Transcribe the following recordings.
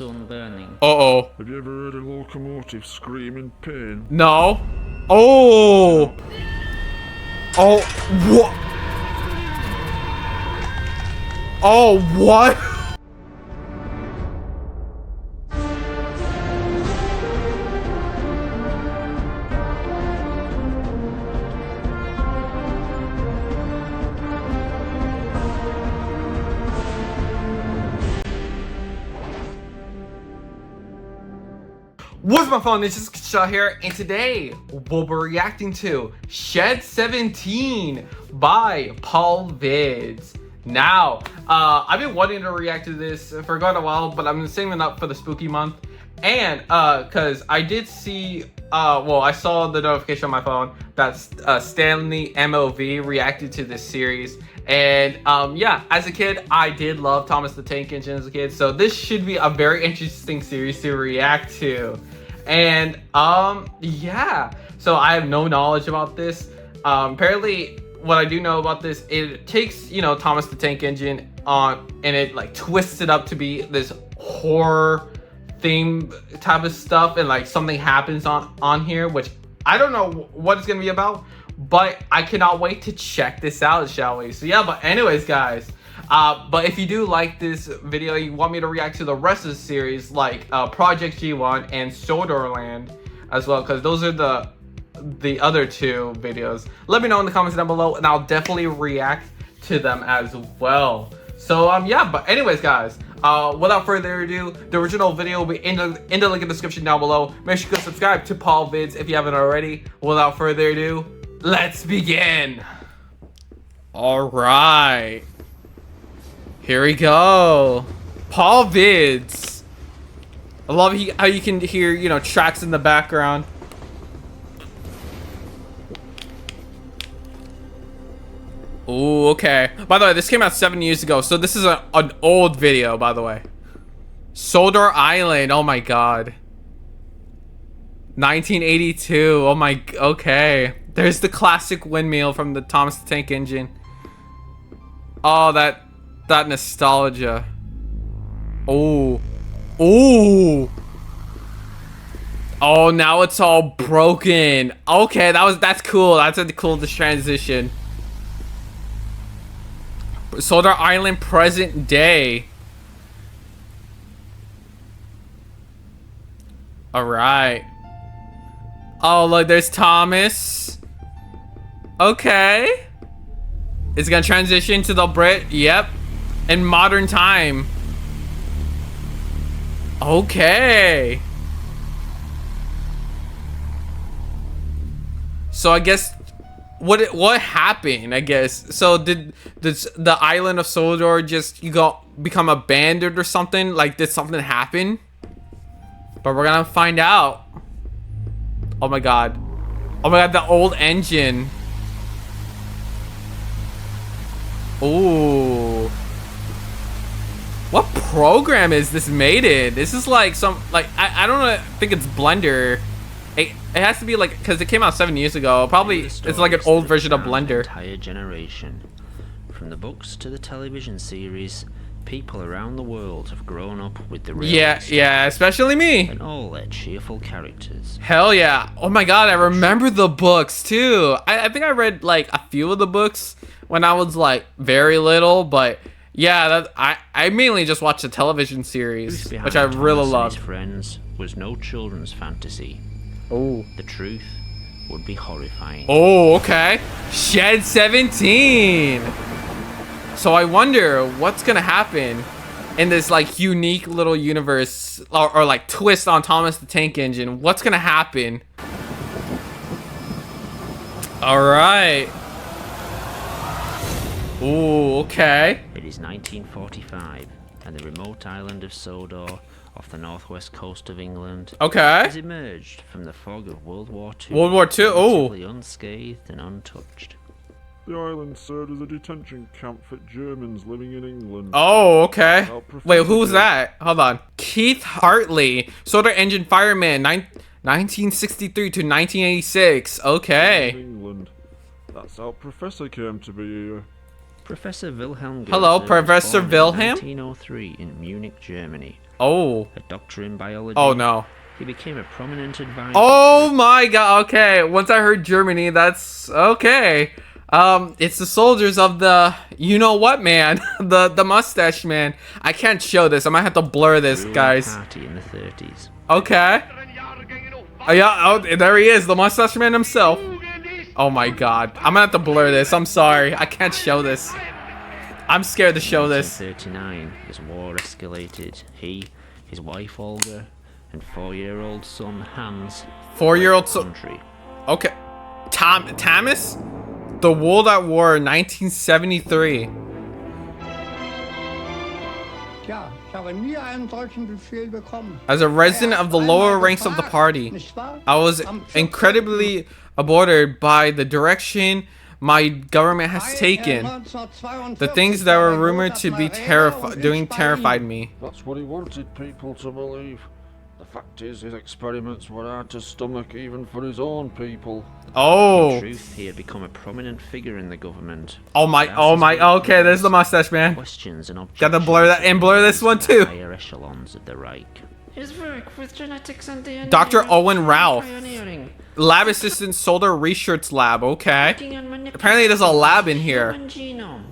sun burning. Uh-oh. Have you ever heard a locomotive scream in pain? No. Oh. Oh, what? Oh, what? What's my phone? This is Greenninjatale here, and today we'll be reacting to Shed 17 by Paul Vids. Now, I've been wanting to react to this for quite a while, but I'm saving it up for the spooky month. And cause I did see, well, I saw the notification on my phone that Stanley MOV reacted to this series. And yeah, as a kid, I did love Thomas the Tank Engine as a kid, so this should be a very interesting series to react to. And yeah, so I have no knowledge about this. Apparently, what I do know about this, it takes, you know, Thomas the Tank Engine on, and it like twists it up to be this horror theme type of stuff, and like something happens on here, which I don't know what it's gonna be about, but I cannot wait to check this out, shall we? So yeah, but anyways, guys, but if you do like this video, you want me to react to the rest of the series, like Project G1 and Soderland as well, because those are the other two videos, let me know in the comments down below, and I'll definitely react to them as well. So yeah, but anyways, guys, without further ado, the original video will be in the link in the description down below. Make sure you go subscribe to Paul Vids if you haven't already. Without further ado, let's begin. All right, here we go. Paul Vids. I love how you can hear, you know, tracks in the background. Ooh, okay. By the way, this came out 7 years ago, so this is an old video, by the way. Soldier Island, oh my god. 1982, oh my, okay. There's the classic windmill from the Thomas the Tank Engine. Oh, that nostalgia. Oh. Ooh. Oh, now it's all broken. Okay, that's cool. That's a cool transition. Soldier Island present day. All right. Oh, look, there's Thomas. Okay. It's gonna transition to the Brit. Yep. In modern time. Okay. So I guess what happened, I guess. So did the island of Sodor just become abandoned or something? Like, did something happen? But we're gonna find out. Oh my god. Oh my god, the old engine. Ooh. What program is this made in? This is like some, like, I don't know, I think it's Blender. It has to be like, because it came out 7 years ago. Probably it's like an old version of Blender. Entire generation, from the books to the television series, people around the world have grown up with the real yeah, especially me. And all their cheerful characters. Hell yeah! Oh my god, I remember the books too. I think I read like a few of the books when I was like very little, but yeah, I mainly just watched the television series, which I really loved. His friends was no children's fantasy. Oh. The truth would be horrifying. Oh, okay. Shed 17. So I wonder what's gonna happen in this like unique little universe, or like twist on Thomas the Tank Engine. What's gonna happen? All right. Ooh, okay. It is 1945, and the remote island of Sodor, off the northwest coast of England, okay, has emerged from the fog of World War II. World War II. Oh, unscathed and untouched. The island served as a detention camp for Germans living in England. Oh, okay. Wait, who was that? Hold on. Keith Hartley, Solar Engine Fireman, 1963 to 1986. Okay. England. That's how Professor came to be here. Professor Wilhelm Goethe Hello, was Professor born in Wilhelm? 1903 in Munich, Germany. Oh. A doctor in biology. Oh no. He became a prominent advisor. Oh my god. Okay. Once I heard Germany, that's okay. It's the soldiers of the, you know what, man, the mustache man. I can't show this. I might have to blur this, ruling guys. party in the 30s. Okay. Oh yeah. Oh, there he is, the mustache man himself. Oh my god. I'm gonna have to blur this. I'm sorry. I can't show this. I'm scared to show this. In 1939, as war escalated, he, his wife Olga, and 4-year-old son Hans. 4-year-old son. Country. Okay. Thomas? The World at War, 1973. As a resident of the lower ranks of the party, I was incredibly bothered by the direction my government has taken. The things that were rumored to be terrified me. That's what he wanted people to believe. The fact is, his experiments were hard to stomach even for his own people. Oh. In truth, he had become a prominent figure in the government. Oh my, okay, there's the mustache man. Questions and objections. Gotta blur that and blur this one too. Higher echelons of the Reich. His work with genetics and DNA. Dr. Owen Ralph. Pioneering. Lab assistant Solder Research Lab, okay. Apparently there's a lab in here. Genome.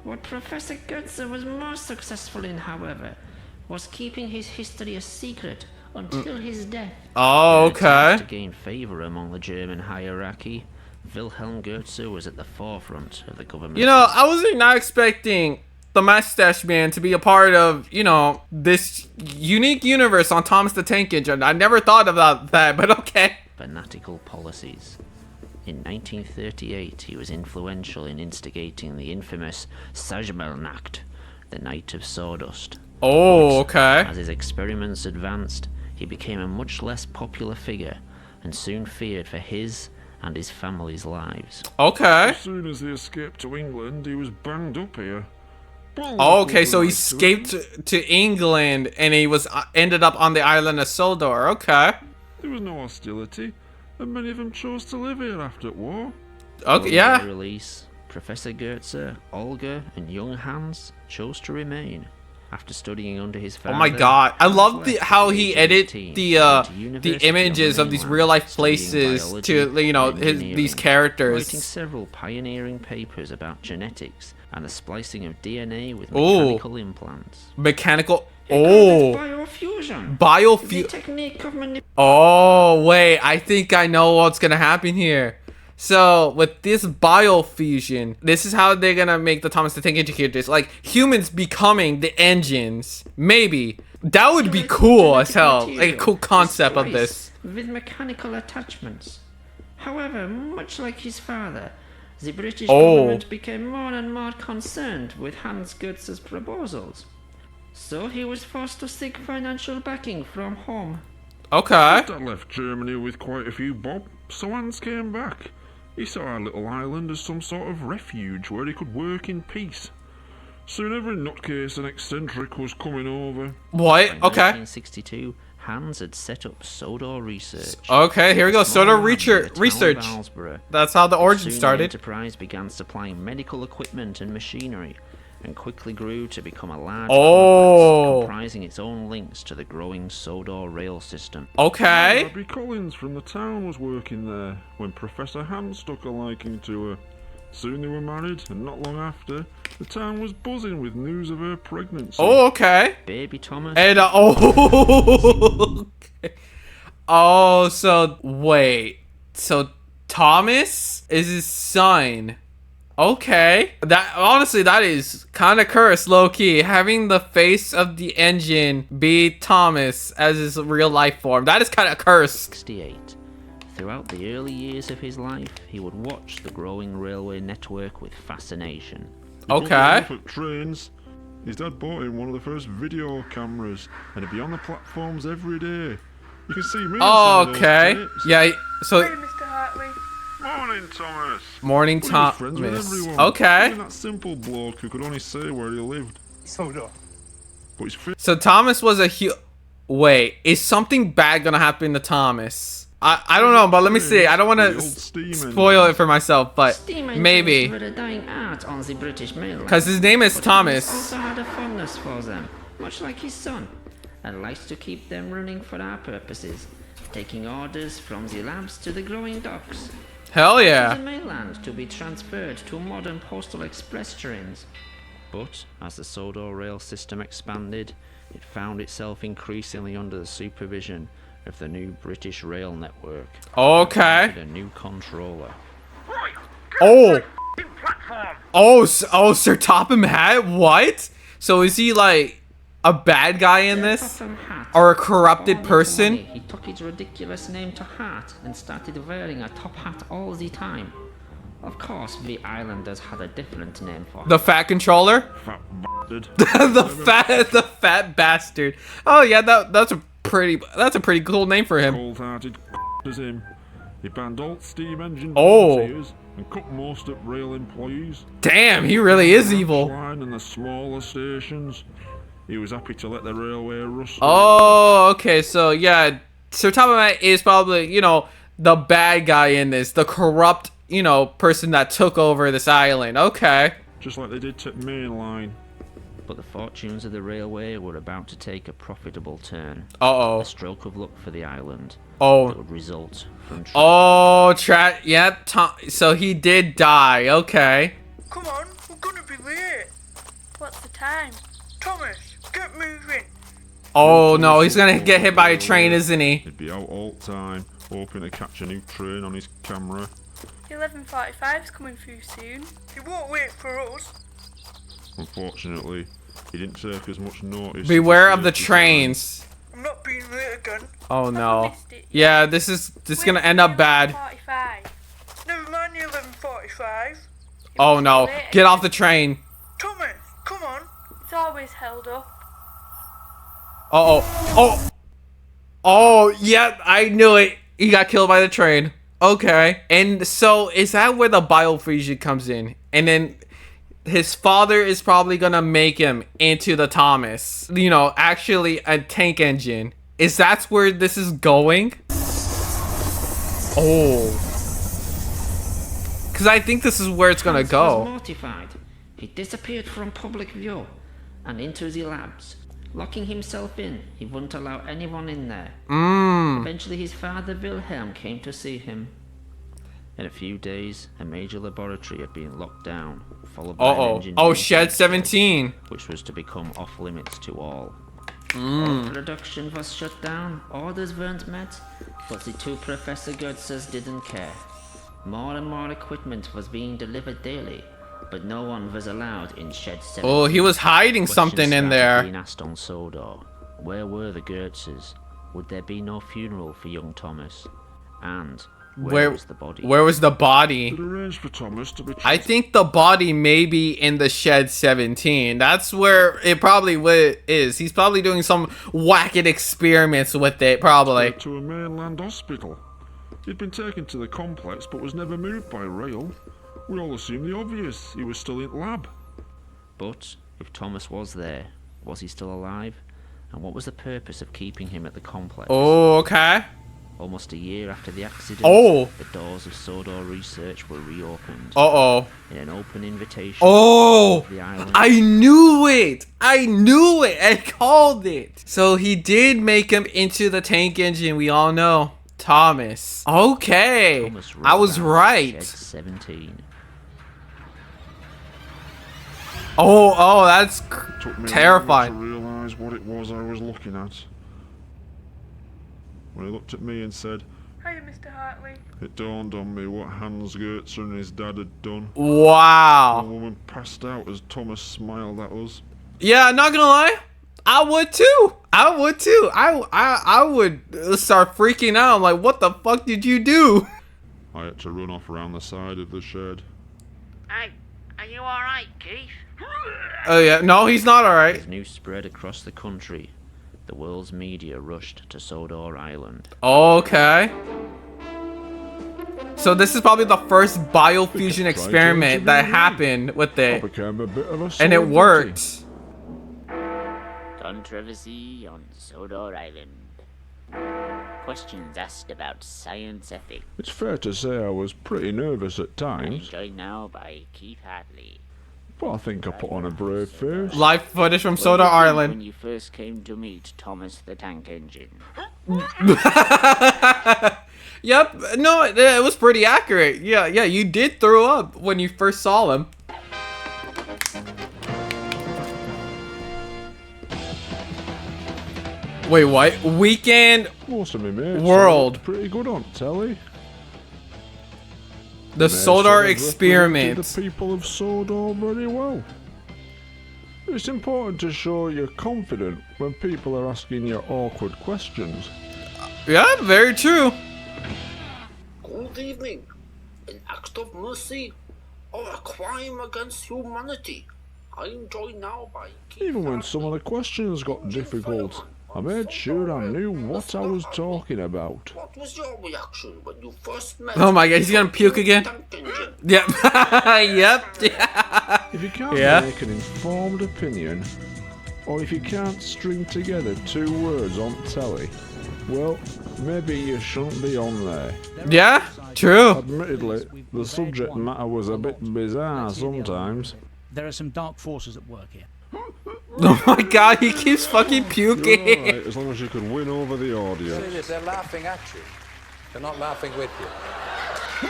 What Professor Goetze was most successful in, however, was keeping his history a secret until his death. Oh, okay. To gain favor among the German hierarchy, Wilhelm Goetze was at the forefront of the government. You know, I was not expecting the mustache man to be a part of, you know, this unique universe on Thomas the Tank Engine. I never thought about that, but okay. Fanatical policies. In 1938, he was influential in instigating the infamous Sajmelnacht, the Night of Sawdust. Oh, okay. As his experiments advanced, he became a much less popular figure and soon feared for his and his family's lives. Okay. As soon as he escaped to England, he was banged up here. Oh, okay, so he escaped to England and he was ended up on the island of Sodor. Okay. There was no hostility, and many of them chose to live here after war. Okay, yeah. Following their release, Professor Goetze, Olga, and young Hans chose to remain. After studying under his father, Oh my god, I love how he edit the images of these real life places to, you know, these writing characters. several pioneering papers about genetics and the splicing of DNA with mechanical implants. Mechanical. Oh, Biofusion. The technique of Oh, wait, I think I know what's gonna happen here. So, with this biofusion, this is how they're gonna make the Thomas the Tank Engine, like humans becoming the engines. Maybe. That would be cool as hell. Like a cool concept of this. With mechanical attachments. However, much like his father, the British Oh. government became more and more concerned with Hans Goetze's proposals. So he was forced to seek financial backing from home. Okay. That left Germany with quite a few bob, so Hans came back. He saw our little island as some sort of refuge where he could work in peace. Soon every nutcase and eccentric was coming over. What? By Okay. 1962, Hans had set up Sodor Research. Okay, here we go. Small Soda lab near the town of research. Alsborough. That's how the origin Soon the started. enterprise began supplying medical equipment and machinery, and quickly grew to become a large Oh. complex comprising its own links to the growing Sodor rail system. Okay. Barbie Collins from the town was working there when Professor Hans took a liking to her. Soon they were married, and not long after, the town was buzzing with news of her pregnancy. Oh, okay. Baby Thomas. And oh, okay. Oh, so wait, so Thomas is his son. Okay, that honestly, that is kind of cursed, low key. Having the face of the engine be Thomas as his real life form, that is kind of cursed. 68. Throughout the early years of his life, he would watch the growing railway network with fascination. He built Okay. it up at trains. His dad bought him one of the first video cameras, and he'd be on the platforms every day. You can see me. Oh, on some of those okay. tapes. Yeah. So Mr. Hartley. Morning, Thomas. morning, Well, he was friends with Thomas. everyone, Okay. even that simple bloke who could only say where he lived. Soda. But his So Thomas was a wait, is something bad gonna happen to Thomas? I don't know, but let me see. I don't want The to old steam spoil engine. it for myself, but Steam engines maybe. were a dying art on the British mail line. Because his name is But Thomas. also had a fondness for them, much like his son. and likes to keep them running for our purposes, taking orders from the labs to the growing docks. Hell To yeah. the mainland to be transferred to modern postal express trains. But as the Sodor rail system expanded, it found itself increasingly under the supervision of the new British rail network. Okay. With a new controller. Oh. Oh, Sir Topham Hatt? What? So is he like a bad guy in this? Topham Hatt, Or a corrupted born into person? money, he took his ridiculous name to heart and started wearing a top hat all the time. Of course, we islanders had a different name for him. The fat controller? Fat bastard. the fat bastard. Oh yeah, that's a pretty cool name for him. Cold-hearted as him. He banned all steam engine Oh. volunteers and cut most at rail employees. Damn, he really is evil. Line and the smaller stations. He was happy to let the railway rust. Oh, okay, so yeah, Sir Topham Hatt is probably, you know, the bad guy in this, the corrupt, you know, person that took over this island. Okay. Just like they did to Main Line. But the fortunes of the railway were about to take a profitable turn. Uh-oh. A stroke of luck for the island that Oh. would result from Oh, yeah, so he did die. Okay. Come on, we're gonna be late. What's the time? Thomas, get moving. Oh no, he's gonna get hit by a train, isn't he? He'd be out all the time, hoping to catch a new train on his camera. 11:45's coming through soon. He won't wait for us. Unfortunately, he didn't take as much notice. Beware of the safety trains. I'm not being late again. Oh no. missed it. Yeah, this is gonna end up bad. 11:45. Never mind the 11:45. Oh no. Get off the train. Thomas, come on. It's always held up. Uh-oh. Oh. Oh, yeah, I knew it. He got killed by the train. Okay. And so is that where the biofusion comes in? And then his father is probably gonna make him into the Thomas. You know, actually a tank engine. Is that where this is going? Oh. Because I think this is where it's gonna Hans was go. mortified. He disappeared from public view and into the labs. Locking himself in, he wouldn't allow anyone in there. Eventually his father Wilhelm came to see him. In a few days, a major laboratory had been locked down, followed by an Uh-oh. engine Oh, being Shed tested, 17. which was to become off limits to all. All production was shut down, orders weren't met, but the two Professor Goetzes didn't care. More and more equipment was being delivered daily, but no one was allowed in Shed 17. Oh, he was hiding something in Questions started there. being asked on Sodor. Where were the Goetzes? Would there be no funeral for young Thomas? And where was the body? Where was the body? It arranged for Thomas to be I think the body may be in the Shed 17. That's where it probably is. He's probably doing some wacked experiments with it, probably. transferred to a mainland hospital. He'd been taken to the complex but was never moved by rail. We all assumed the obvious. He was still in lab. But if Thomas was there, was he still alive? And what was the purpose of keeping him at the complex? Oh, okay. Almost a year after the accident, Oh. the doors of Sodor Research were reopened. Uh-oh. In an open invitation Oh! to the island. I knew it! I knew it! I called it! So he did make him into the tank engine, we all know. Thomas. Okay. Thomas I was wrote out right. Shed 17. Oh, that's Took me terrifying. a moment to realise what it was I was looking at. When he looked at me and said, Hiya, Mr. Hartley. it dawned on me what Hans Goetzer and his dad had done. The Wow. woman passed out as Thomas smiled at us. Yeah, not gonna lie. I would too. I would too. I would start freaking out. I'm like, what the fuck did you do? I had to run off around the side of the shed. Hey, are you alright, Keith? Oh yeah, no, he's not alright. As news spread across the country, the world's media rushed to Sodor Island. Okay. So this is probably the first biofusion experiment that happened with I it, became a bit of a and it celebrity. worked. Controversy on Sodor Island. Questions asked about science ethics. It's fair to say I was pretty nervous at times. Joined now by Keith Hartley. but I think I put on a brave face. Live footage from What Soda did you think Island. when you first came to meet Thomas the Tank Engine? Yep. No, it was pretty accurate. Yeah, you did throw up when you first saw him. Wait, what? Weekend Most of my mates World. are pretty good on telly. The They Solar sort of Experiment. represented the people of Sodor very well. It's important to show you're confident when people are asking you awkward questions. Yeah, very true. Good evening. An act of mercy or a crime against humanity? I am joined now by... Even when some of the questions got difficult, I made sure I knew what I was talking about. What was your reaction when you first met... Oh my god, he's gonna puke again? Tank Engine? Yep. Yep. If you can't Yeah. make an informed opinion, or if you can't string together 2 words on telly, well, maybe you shouldn't be on there. Yeah, true. Admittedly, the subject matter was a bit bizarre sometimes. There are some dark forces at work here. Oh my god, he keeps fucking You're puking. alright, as long as you can win over the audience. They're laughing at you. They're not laughing with you.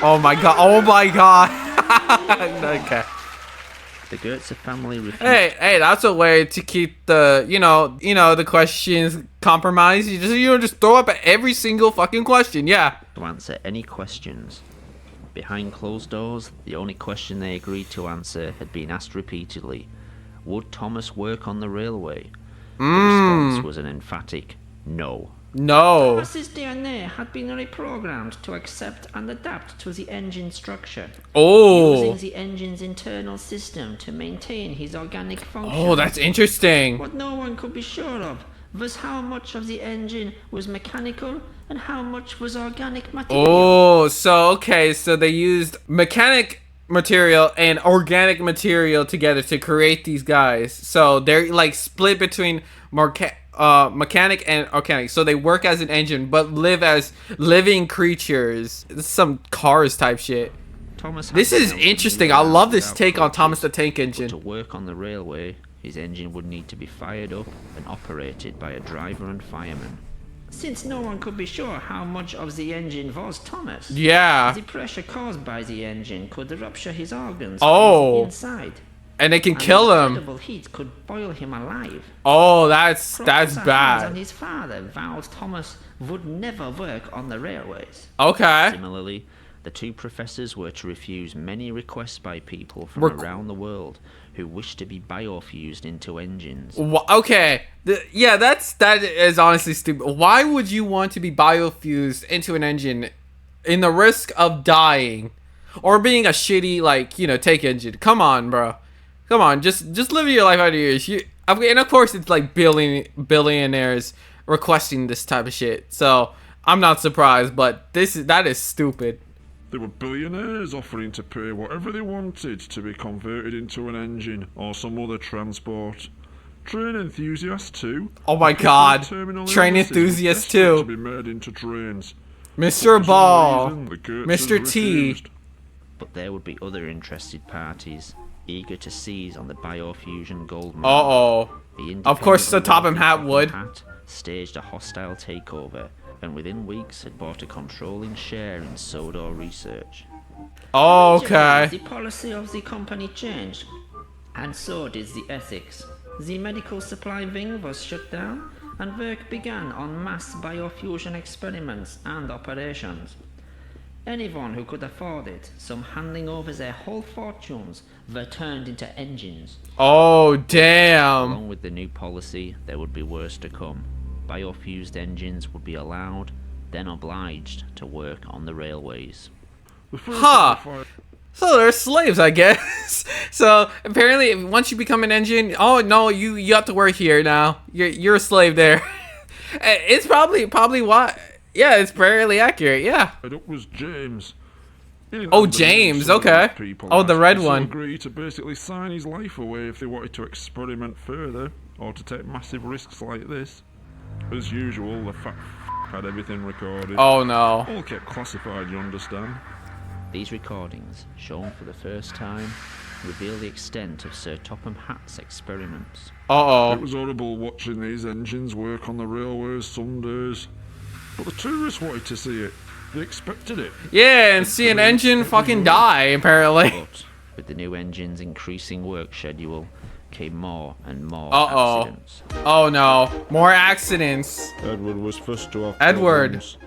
Oh my god, oh my god. Okay. The Goetze family refused Hey, that's a way to keep the, the questions compromised. You just throw up at every single fucking question, yeah. to answer any questions. Behind closed doors, the only question they agreed to answer had been asked repeatedly. Would Thomas work on the railway? The response was an emphatic no. No. Thomas's DNA had been reprogrammed to accept and adapt to the engine structure, Oh. using the engine's internal system to maintain his organic function. Oh, that's interesting. What no one could be sure of was how much of the engine was mechanical and how much was organic material. Oh, so they used mechanic material and organic material together to create these guys. So they're like split between mechanic and organic. So they work as an engine but live as living creatures. This is some Cars type shit. Thomas This had is been interesting. able I to love this without take on Thomas the protest, Tank but Engine. to work on the railway, his engine would need to be fired up and operated by a driver and fireman. Since no one could be sure how much of the engine was Thomas, Yeah. the pressure caused by the engine could rupture his organs Oh. from the inside. And they can And kill the him. incredible heat could boil him alive. Oh, that's Professor Hans bad. and his father vowed Thomas would never work on the railways. Okay. Similarly, the two professors were to refuse many requests by people from Requ- around the world who wished to be biofused into engines. Okay. That is honestly stupid. Why would you want to be biofused into an engine in the risk of dying or being a shitty tank engine? Come on, bro. Come on, just live your life out of yours. And of course it's like billionaires requesting this type of shit. So I'm not surprised, but that is stupid. There were billionaires offering to pay whatever they wanted to be converted into an engine or some other transport. Train enthusiasts too. Oh my People god. with terminal Train illnesses were enthusiasts desperate too. To be made into trains. Mr. For some Ball. reason, the Goetzes Mr. T. refused. But there would be other interested parties, eager to seize on the biofusion gold mine. Uh-oh. The Of course the independent Topham wealthy Hat Topham would. Hat staged a hostile takeover, and within weeks had bought a controlling share in Sodor Research. Okay. The policy of the company changed, and so did the ethics. The medical supply wing was shut down, and work began on mass biofusion experiments and operations. Anyone who could afford it, some handing over their whole fortunes, were turned into engines. Oh, damn. Along with the new policy, there would be worse to come. Biofused engines would be allowed, then obliged, to work on the railways. The first Huh. of the fire- So they're slaves, I guess. So apparently, once you become an engine, oh no, you have to work here now. You're a slave there. It's probably why. Yeah, it's fairly accurate. Yeah. It was James. He didn't Oh, have to believe James, some of okay. these people Oh, the had red to one. Agree to basically sign his life away if they wanted to experiment further or to take massive risks like this. As usual, the fat had everything recorded. Oh no. All kept classified, you understand. These recordings, shown for the first time, reveal the extent of Sir Topham Hatt's experiments. It was horrible watching these engines work on the railways some days. But the tourists wanted to see it. They expected it. Yeah, and see an engine fucking die, apparently. But with the new engine's increasing work schedule came more and more Uh-oh. accidents. Oh no, more accidents. Edward was first to have Edward. problems.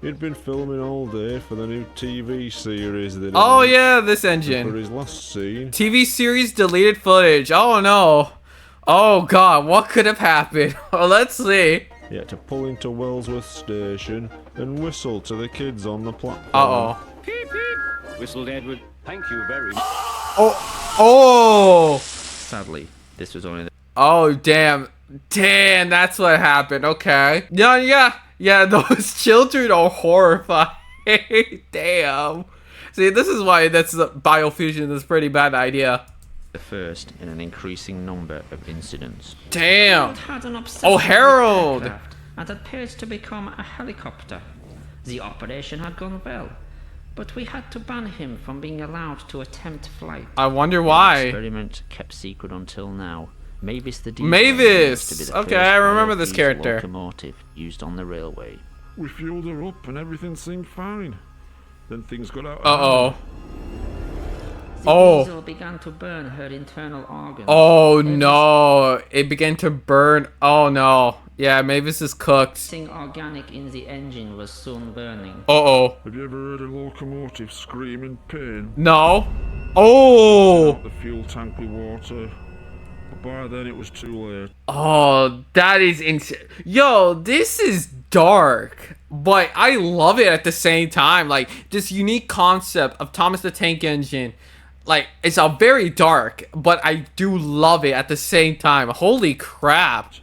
He'd been filming all day for the new TV series that Oh yeah, this for engine. his last scene. TV series deleted footage. Oh no. Oh god, what could have happened? Well, let's see. He had to pull into Wellsworth Station and whistle to the kids on the platform. Uh-oh. Whistled Edward. Thank you very much. Oh! Sadly, this was only the Oh, damn. Damn, that's what happened. Okay. Yeah, those children are horrified. Damn. See, this is why biofusion is a pretty bad idea. first in an increasing number of incidents. Damn. Harold had an obsession Oh, with Harold. aircraft and had appeared to become a helicopter. The operation had gone well, but we had to ban him from being allowed to attempt flight. I wonder The why. experiment kept secret until now. Mavis the Diesel Mavis! used to be the Okay, first I remember this biofuel character. locomotive used on the railway. We fueled her up and everything seemed fine. Then things got out of Uh-oh. hand. The Oh. diesel began to burn her internal organs. Oh no. It began to burn. Oh no. Yeah, Mavis is cooked. Everything organic in the engine was soon burning. Uh-oh. Have you ever heard a locomotive scream in pain? No. Oh. The fuel tank with water. But by then it was too late. Oh, that is insane. Yo, this is dark, but I love it at the same time. Like, this unique concept of Thomas the Tank Engine. Like, it's a very dark, but I do love it at the same time. Holy crap.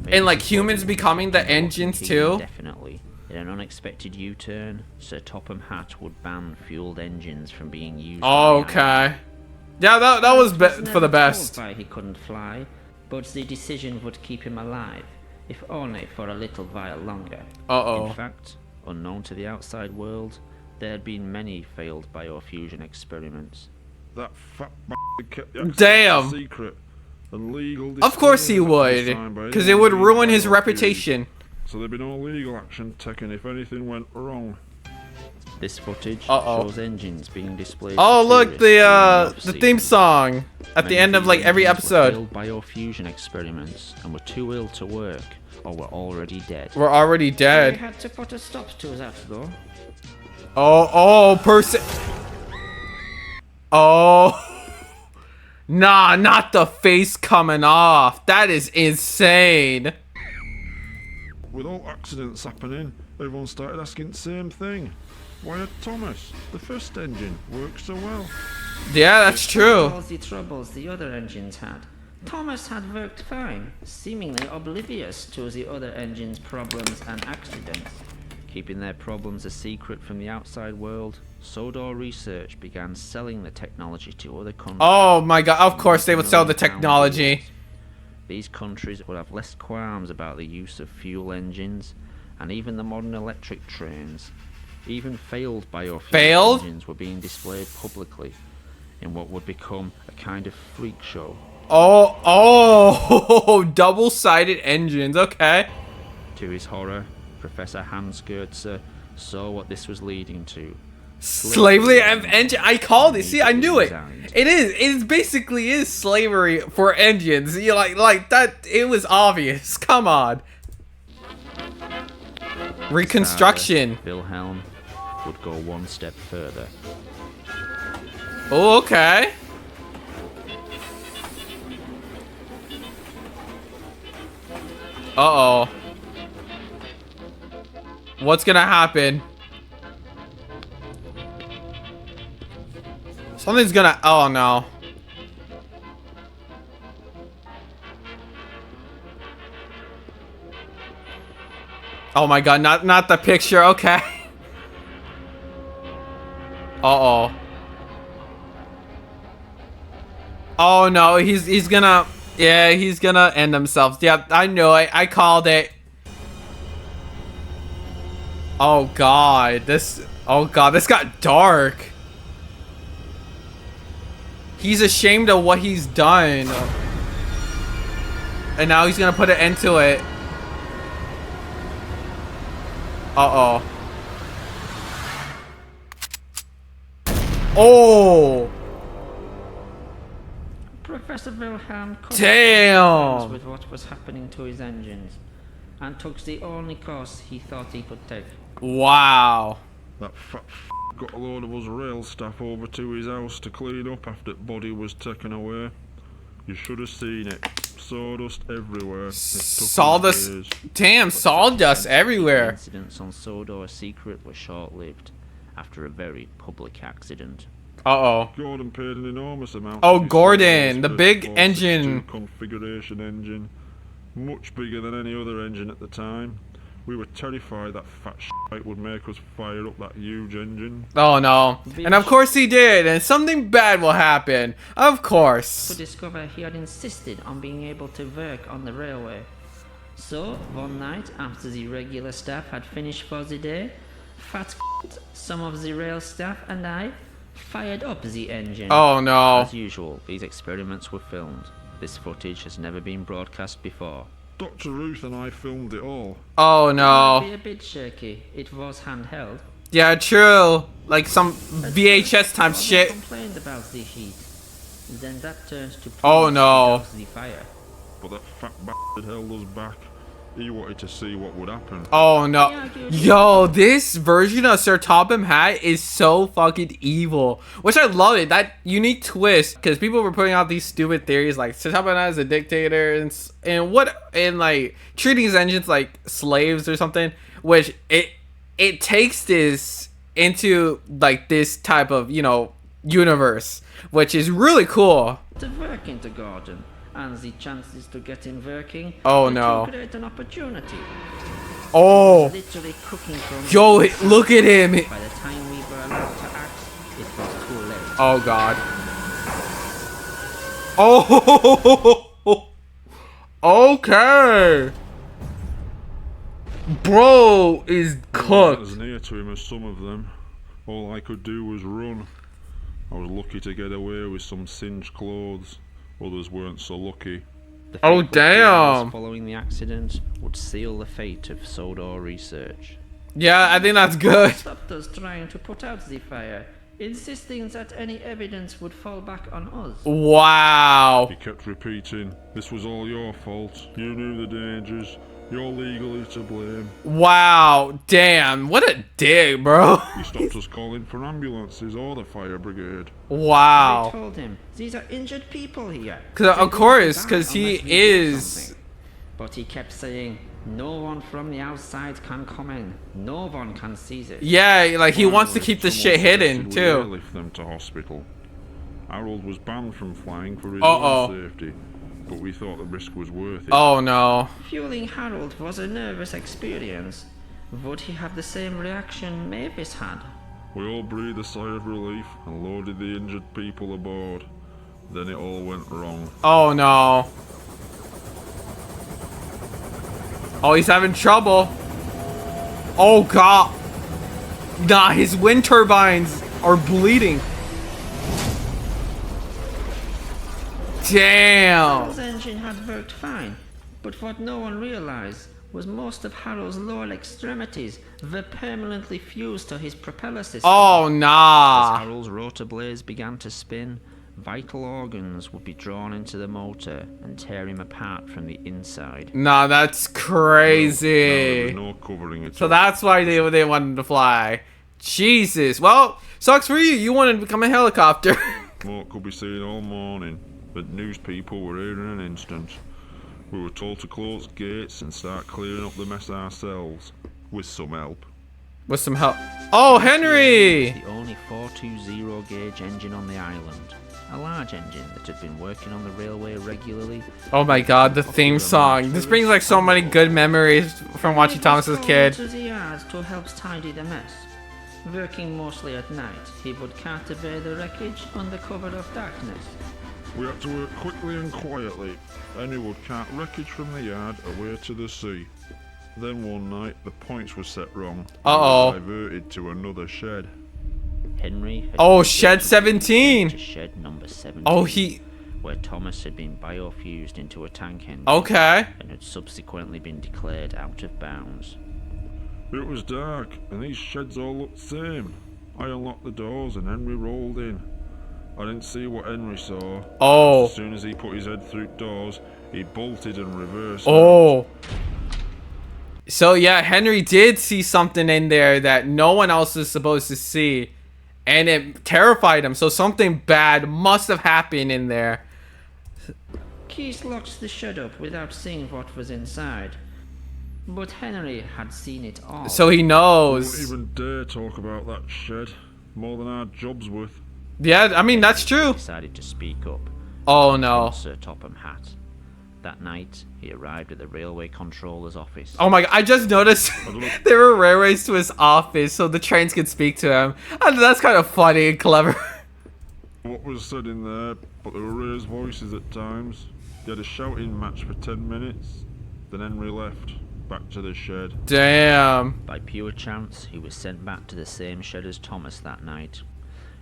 And, like, humans becoming the engines, too? Definitely. In an unexpected U-turn, Sir Topham Hatt would ban fueled engines from being used. Oh, on the island. okay. Yeah, that was He was for never the best. told why he couldn't fly, but the decision would keep him alive, if only for a little while longer. Uh-oh. In fact, unknown to the outside world, there had been many failed biofusion experiments. That fat bastard kept the accident Damn. a secret. And legal Of course he disclosure had to be would, signed by because it anyone would being ruin his biofueled. reputation. So there'd be no legal action taken if anything went wrong. This footage Uh-oh. shows engines being displayed. Oh, for look, tourists the during theme off-season. song at the Many end of, like, every engines were episode. failed biofusion experiments and were too ill to work, or were already dead. We're already They dead. had to put a stop to that, though. Oh, person. Oh. Nah, not the face coming off. That is insane. With all accidents happening, everyone started asking the same thing. Why had Thomas, the first engine, work so well? Yeah, that's true. All the troubles the other engines had. Thomas had worked fine, seemingly oblivious to the other engines' problems and accidents. Keeping their problems a secret from the outside world, Sodor Research began selling the technology to other countries. Oh my god, of course they would sell the technology. These countries would have less qualms about the use of fuel engines, and even the modern electric trains. Even failed biofuel engines were being displayed publicly in what would become a kind of freak show. Oh, double-sided engines, okay. To his horror, Professor Hans Goetze saw what this was leading to. Slavery of engine. I called it. See, I knew it. It is basically is slavery for engines. You like that. It was obvious. Come on. Reconstruction. Wilhelm would go one step further. Oh, okay. Uh-oh. What's gonna happen? Something's gonna... Oh, no. Oh my god, not the picture, okay. Uh-oh. Oh no, he's gonna... Yeah, he's gonna end himself. Yeah, I know it. I called it. Oh god, this... Oh god, this got dark. He's ashamed of what he's done. And now he's gonna put an end to it. Uh-oh. Oh! Professor Wilhelm couldn't Damn! with what was happening to his engines, and took the only course he thought he could take. Wow. That fat got a load of us rail staff over to his house to clean up after the body was taken away. You should have seen it. Sawdust everywhere. Sawdust. Damn, sawdust everywhere. Incidents on Sodor Secret were short-lived after a very public accident. Uh-oh. Gordon paid an enormous amount. Oh, Gordon, the big engine. Configuration engine. Much bigger than any other engine at the time. We were terrified that fat shite would make us fire up that huge engine. Oh no. And of course he did, and something bad will happen. Of course. To discover he had insisted on being able to work on the railway. So, one night, after the regular staff had finished for the day, fat some of the rail staff and I fired up the engine. Oh no. As usual, these experiments were filmed. This footage has never been broadcast before. Dr. Ruth and I filmed it all. Oh It might no. be a bit shaky. It was handheld. Yeah, true. Like some VHS type shit. Complained about the heat. Then that turned to Oh no. the fire. But that fat bastard held us back. He wanted to see what would happen. Oh no. Yo, this version of Sir Topham Hatt is so fucking evil. Which I love it. That unique twist. Because people were putting out these stupid theories like Sir Topham Hatt is a dictator and like treating his engines like slaves or something. Which it takes this into like this type of, you know, universe. Which is really cool. To work into Gordon. And the chances to get him working. Oh no. To create an opportunity. Oh. Literally cooking from. Yo, look at him. By the time we were allowed to act, it was too late. Oh god. Oh. Okay. Bro is cooked. I was as near to him as some of them. All I could do was run. I was lucky to get away with some singed clothes. Others weren't so lucky. The Oh fateful damn. days following the accident would seal the fate of Sodor research. Yeah, I think that's good. Stopped us trying to put out the fire, insisting that any evidence would fall back on us. Wow. He kept repeating, "This was all your fault. You knew the dangers. You're legally to blame." Wow. Damn. What a dig, bro. He stopped us calling for ambulances or the fire brigade. We Wow. told him, these are injured people here. Cause, They of will course, die because he unless we do is. something. But he kept saying, no one from the outside can come in. No one can seize it. Yeah, like he wants to Finally, keep the someone shit hidden suggested we too. airlift them to hospital. Harold was banned from flying for his Uh-oh. own safety, but we thought the risk was worth it. Oh no. Fueling Harold was a nervous experience. Would he have the same reaction Mavis had? We all breathed a sigh of relief and loaded the injured people aboard. Then it all went wrong. Oh no. Oh, he's having trouble. Oh god. Nah, his wind turbines are bleeding. Damn. Harold's engine had worked fine, but what no one realized was most of Harold's lower extremities were permanently fused to his propeller system. Oh As nah. Harold's rotor blades began to spin, vital organs would be drawn into the motor and tear him apart from the inside. Nah, that's No, there was crazy. no covering it. So that's why they wanted to fly. Jesus. Well, sucks for you. You wanted to become a helicopter. Smoke could be seen all morning, but news people were here in an instant. We were told to close gates and start clearing up the mess ourselves, with some help. With some help. Oh, Henry. The only 420 gauge engine on the island. A large engine that had been working on the railway regularly. Oh my god, the theme song. This brings like so many good memories from watching Thomas as a kid. To the yard to help tidy the mess. Working mostly at night, he would cart away the wreckage under cover of darkness. We had to work quickly and quietly, and we would cart wreckage from the yard away to the sea. Then one night, the points were set wrong. Uh-oh. And we were diverted to another shed. Henry had Oh, been shed taken 17. to shed number 17. Oh, he. Where Thomas had been biofused into a tank engine. Okay. And had subsequently been declared out of bounds. It was dark, and these sheds all looked the same. I unlocked the doors, and Henry rolled in. I didn't see what Henry saw. Oh. As soon as he put his head through doors, he bolted and reversed. Oh. So yeah, Henry did see something in there that no one else is supposed to see. And it terrified him. So something bad must have happened in there. Keith locked the shed up without seeing what was inside. But Henry had seen it all. So he I knows. wouldn't even dare talk about that shed. More than our job's worth. Yeah, I mean, that's true. Decided to speak up. Oh no. Sir Topham Hatt. That night, he arrived at the railway controller's office. Oh my god, I just noticed there were railways to his office so the trains could speak to him. And that's kind of funny and clever. What was said in there, but there were raised voices at times. They had a shouting match for 10 minutes. Then Henry left, back to the shed. Damn. By pure chance, he was sent back to the same shed as Thomas that night.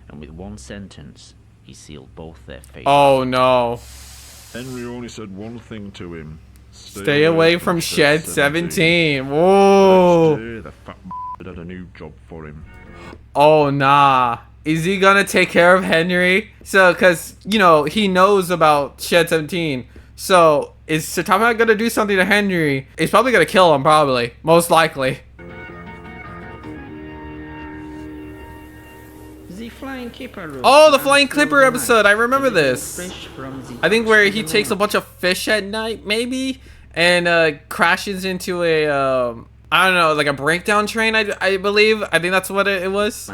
And with one sentence, he sealed both their fates. Oh no. Henry only said one thing to him. Stay away from shed 17. Next Whoa. day, the fat had a new job for him. Oh nah. Is he gonna take care of Henry? So, cause, you know, he knows about shed 17. So, is Sir Topham gonna do something to Henry? He's probably gonna kill him, probably. Most likely. The Flying Clipper. Oh, the Flying Clipper episode. I remember this. I think where he takes a bunch of fish at night, maybe, and crashes into a, I don't know, like a breakdown train, I believe. I think that's what it was.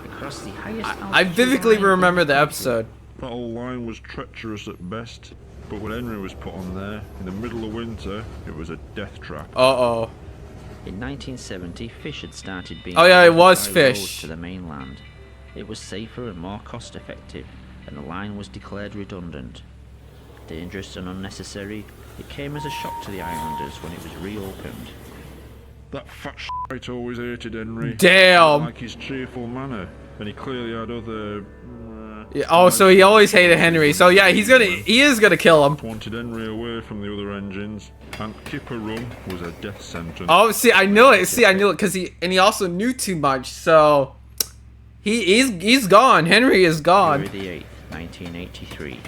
Across the highest I vividly remember the episode. That old line was treacherous at best, but when Henry was put on there, in the middle of winter, it was a death trap. Uh-oh. In 1970, fish had started being Oh yeah, it was by road fish. to the mainland. It was safer and more cost-effective, and the line was declared redundant. Dangerous and unnecessary, it came as a shock to the islanders when it was reopened. That fat shite always hated Henry. Damn. Like his cheerful manner, and he clearly had other. Yeah, oh, so he always hated Henry. So yeah, he is gonna kill him. Wanted Henry away from the other engines, and Kipper Rum was a death sentence. Oh, see, I knew it. See, I knew it because he also knew too much. So he's gone. Henry is gone. February the 8th, 1983.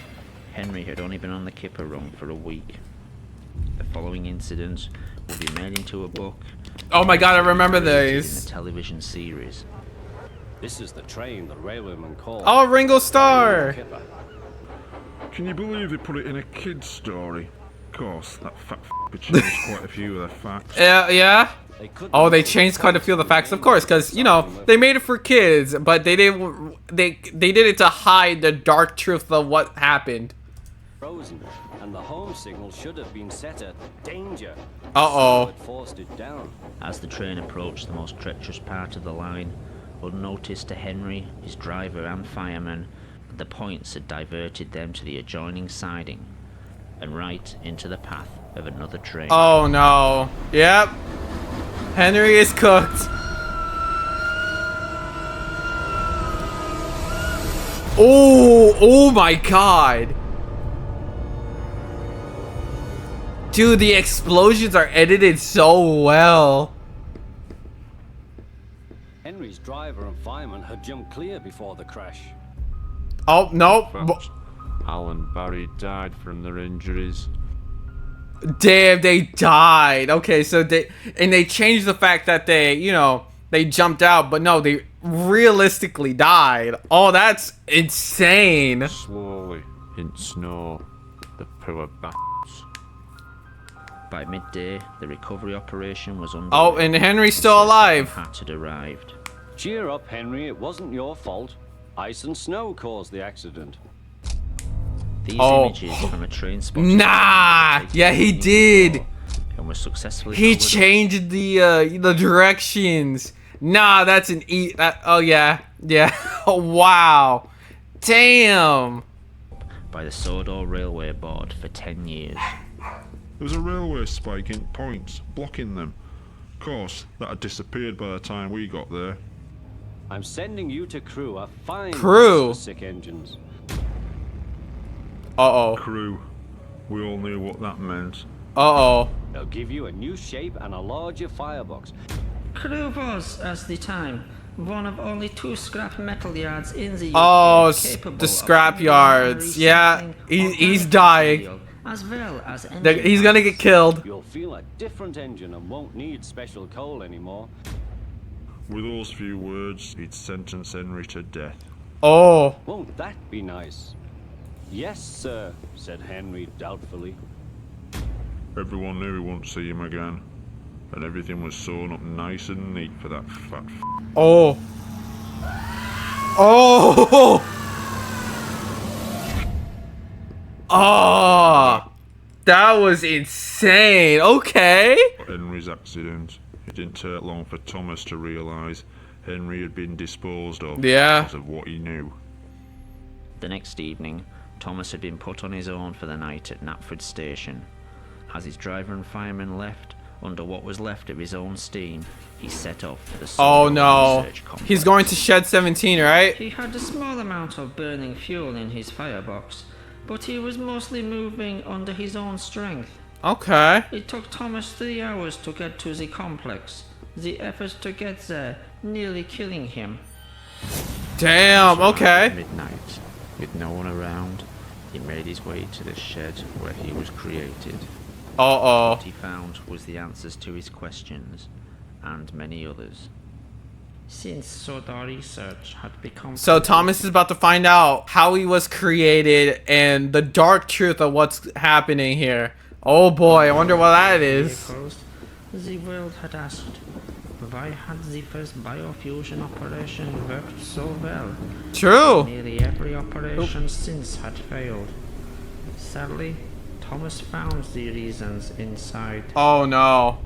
Henry had only been on the Kipper Run for a week. The following incident will be made into a book. Oh my god, I remember In these. the television series. This is the train the railwaymen call. Oh, Ringo Starr. Can you believe they put it in a kid's story? Of course, that fat f***er changed quite a few of their facts. Yeah. Oh, they changed quite a few of the facts, of course, because you know they made it for kids, but they didn't. They did it to hide the dark truth of what happened. Frozen, and the home signal should have been set at danger. Uh-oh. So it forced it down. As the train approached the most treacherous part of the line, unnoticed to Henry, his driver and firemen, the points had diverted them to the adjoining siding and right into the path of another train. Oh no. Yep. Henry is cooked. Oh my god. Dude, the explosions are edited so well. Henry's driver and fireman had jumped clear before the crash. Oh, no. Al and Barry died from their injuries. Damn, they died. Okay, so they changed the fact that they jumped out, but no, they realistically died. Oh, that's insane. Slowly, in snow, the poor bastards. By midday, the recovery operation was underway. Oh, and Henry's still alive. Hat had arrived. Cheer up, Henry. It wasn't your fault. Ice and snow caused the accident. These images from a train spot. Nah, yeah, he did. And was successfully. He changed the directions. Nah, that's an E. Oh yeah. Oh wow. Damn. By the Sodor Railway Board for 10 years. There was a railway spike in points, blocking them. Of course, that had disappeared by the time we got there. I'm sending you to Crew a fine Crew? for sick engines. Uh-oh. Crew. We all knew what that meant. Uh-oh. They'll give you a new shape and a larger firebox. Crew was, at the time, one of only 2 scrap metal yards in the UK Oh, capable the of scrap handling and yards. Yeah, recycling he's organic dying. material, as well as engine He's gonna parts. get killed. You'll feel a different engine and won't need special coal anymore. With those few words, he'd sentence Henry to death. Oh. Won't that be nice? Yes, sir, said Henry doubtfully. Everyone knew he wouldn't see him again. And everything was sewn up nice and neat for that fat Oh. Oh. Oh. That was insane. Okay. Henry's accident. It didn't take long for Thomas to realise Henry had been disposed of Yeah. because of what he knew. The next evening, Thomas had been put on his own for the night at Knapford Station. As his driver and fireman left, under what was left of his own steam, he set off for the Oh Sodor no. research complex. He's going to Shed 17, right? He had a small amount of burning fuel in his firebox, but he was mostly moving under his own strength. Okay. It took Thomas 3 hours to get to the complex, the effort to get there nearly killing him. Damn, At okay. midnight, with no one around, he made his way to the shed where he was created. Uh-oh. What he found was the answers to his questions, and many others. Since Sodor research had become... So Thomas is about to find out how he was created and the dark truth of what's happening here. Oh boy, I wonder what that is. vehicles, the world had asked, why had the first biofusion operation worked so well? True. Nearly every operation since had failed. Sadly, Thomas found the reasons inside. Oh no.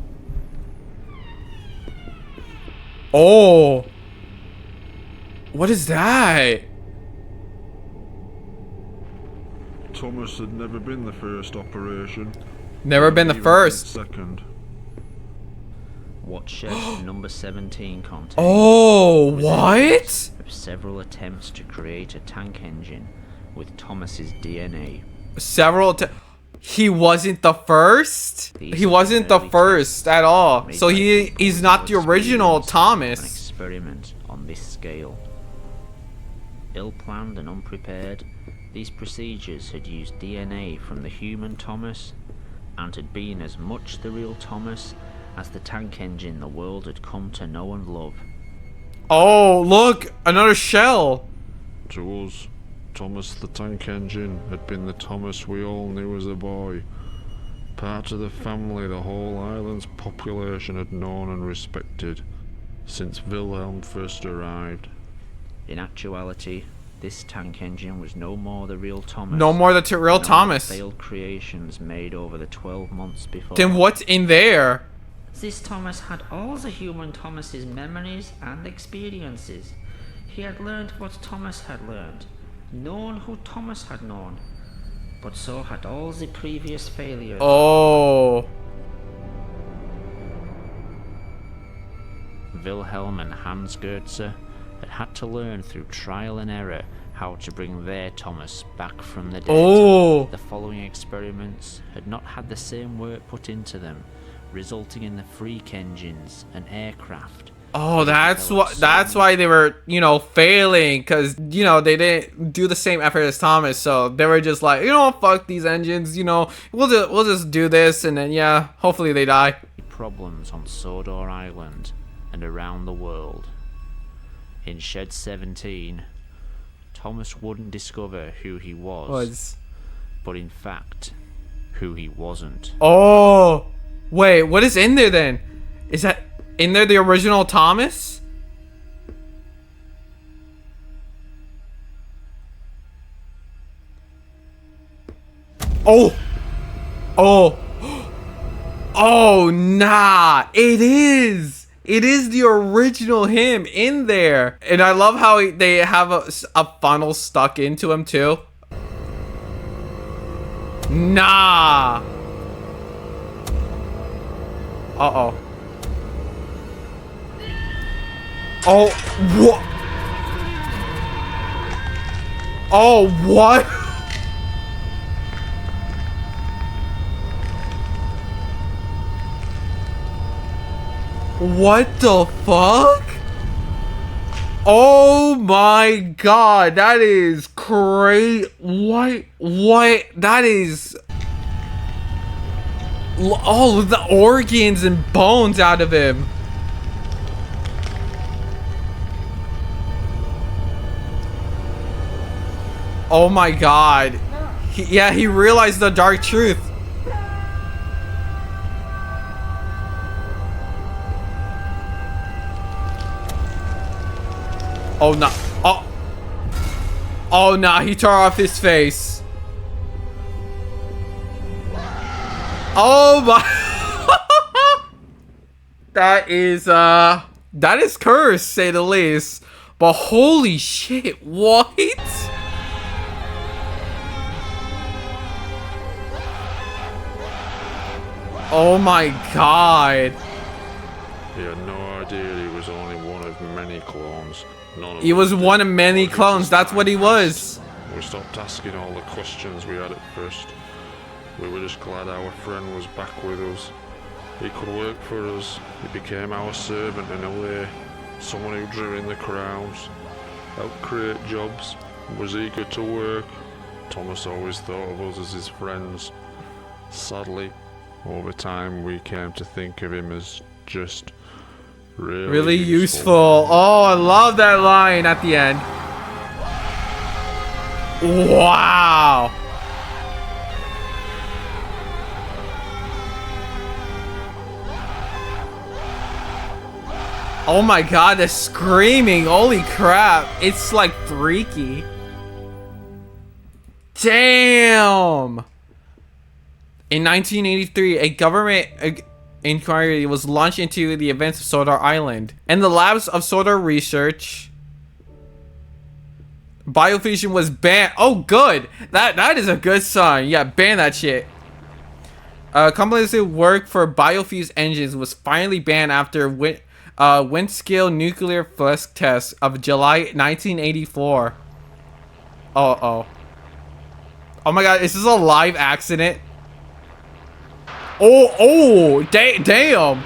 Oh. What is that? Thomas had never been the first operation. Never been the Even first. Second. What shed number 17 contained Oh, was what? evidence of several attempts to create a tank engine with Thomas's DNA. He wasn't the first? He wasn't the first at all. So he's not the original An Thomas. experiment on this scale. Ill-planned and unprepared, these procedures had used DNA from the human Thomas and had been as much the real Thomas as the tank engine the world had come to know and love. Oh, look, another shell. To us, Thomas the Tank Engine had been the Thomas we all knew as a boy. Part of the family the whole island's population had known and respected since Wilhelm first arrived. In actuality, this tank engine was no more the real Thomas. No more the real than all Thomas. the failed creations made over the 12 months before. Then what's in there? This Thomas had all the human Thomas's memories and experiences. He had learned what Thomas had learned, known who Thomas had known, but so had all the previous failures. Oh. Wilhelm and Hans Goetze had had to learn through trial and error how to bring their Thomas back from the dead. Oh. The following experiments had not had the same work put into them, resulting in the freak engines and aircraft. Oh, that's why they were, failing, because, they didn't do the same effort as Thomas, so they were just like, fuck these engines, we'll just do this, and then, yeah, hopefully they die. Problems on Sodor Island and around the world. In Shed 17, Thomas wouldn't discover who he was, but in fact, who he wasn't. Oh, wait, what is in there then? Is that in there the original Thomas? Oh, oh, oh, nah, it is. It is the original him in there. And I love how they have a funnel stuck into him too. Nah. Uh-oh. Oh, what? Oh, what? What the fuck? Oh my god, that is crazy. What? That is... all of the organs and bones out of him. Oh my god. Yeah, he realized the dark truth. Oh no. Oh. Oh no, he tore off his face. Oh my. That is cursed, say the least. But holy shit, what? Oh my god. He had no idea he was only one of many clones. None of He was them one did of many what he clones, just that's what he was. We stopped asking all the questions we had at first. We were just glad our friend was back with us. He could work for us. He became our servant in a way. Someone who drew in the crowds, helped create jobs, was eager to work. Thomas always thought of us as his friends. Sadly, over time we came to think of him as just really useful. Oh, I love that line at the end. Wow. Oh my god, the screaming. Holy crap. It's like freaky. Damn. In 1983, a government inquiry was launched into the events of Sodor Island. In the labs of Sodor Research, biofusion was banned. Oh, good. That is a good sign. Yeah, ban that shit. Compulsive work for biofused engines was finally banned after wind-scale nuclear flush tests of July 1984. Uh-oh. Oh my god, is this a live accident? Oh, damn.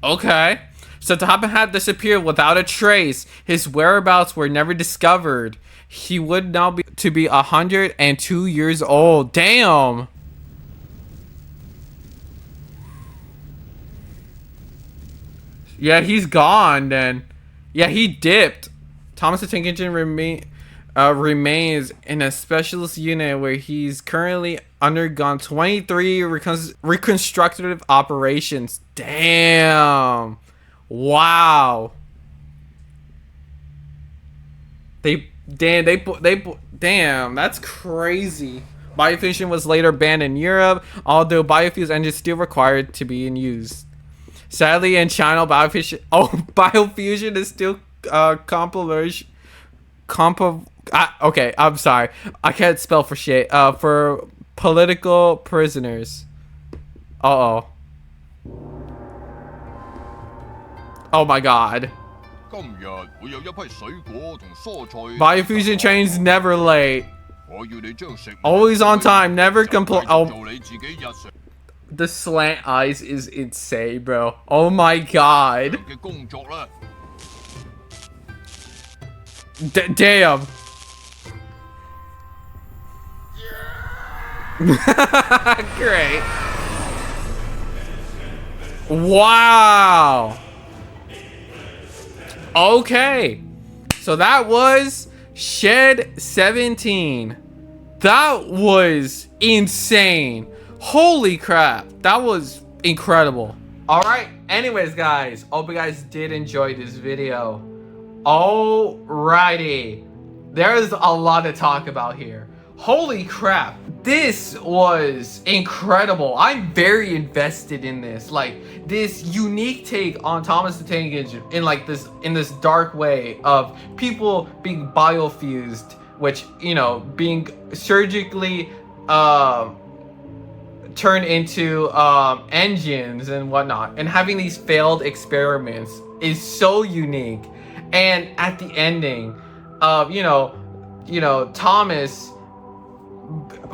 Okay. So Topham had disappeared without a trace. His whereabouts were never discovered. He would now be 102 years old. Damn. Yeah, he's gone then. Yeah, he dipped. Thomas the Tank Engine remains in a specialist unit where he's currently undergone 23 reconstructive operations. Damn. Wow. Damn, that's crazy. Biofusion was later banned in Europe, although biofused engines still required to be in use. Sadly, in China, biofusion is still okay, I'm sorry. I can't spell for shit. For political prisoners. Uh-oh. Oh my god. Biofusion trains never late. Always on time, never complain. Oh. The slant eyes is insane, bro. Oh my god. Damn. Great. Wow. Okay. So that was Shed 17. That was insane. Holy crap. That was incredible. Alright. Anyways, guys. Hope you guys did enjoy this video. Alrighty. There's a lot to talk about here. Holy crap. This was incredible. I'm very invested in this. Like, this unique take on Thomas the Tank Engine in like this dark way of people being biofused, which, you know, being surgically turned into engines and whatnot, and having these failed experiments is so unique. And at the ending of, Thomas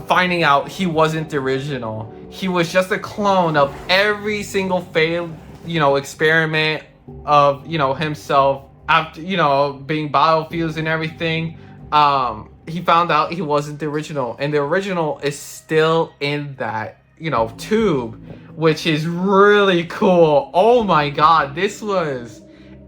finding out he wasn't the original. He was just a clone of every single failed, experiment of, himself after, being biofused and everything. He found out he wasn't the original, and the original is still in that, tube, which is really cool. Oh my god, this was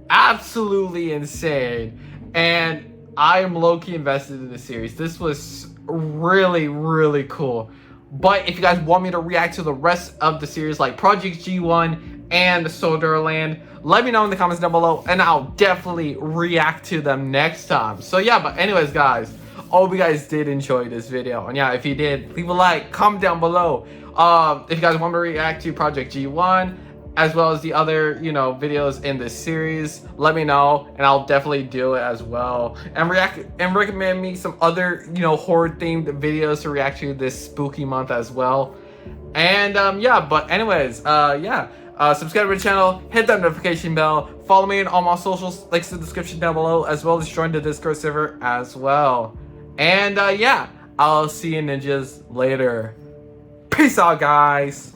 absolutely insane, and I am low-key invested in the series. This was really, really cool. But if you guys want me to react to the rest of the series, like Project G1 and Soderland, let me know in the comments down below, and I'll definitely react to them next time. So yeah, but anyways, guys, I hope you guys did enjoy this video. And yeah, if you did, leave a like, comment down below. If you guys want me to react to Project G1, as well as the other, videos in this series, let me know, and I'll definitely do it as well. And recommend me some other, horror themed videos to react to this spooky month as well. And yeah, but anyways, subscribe to the channel, hit that notification bell, follow me on all my socials, links in the description down below, as well as join the Discord server as well. And yeah, I'll see you ninjas later. Peace out, guys.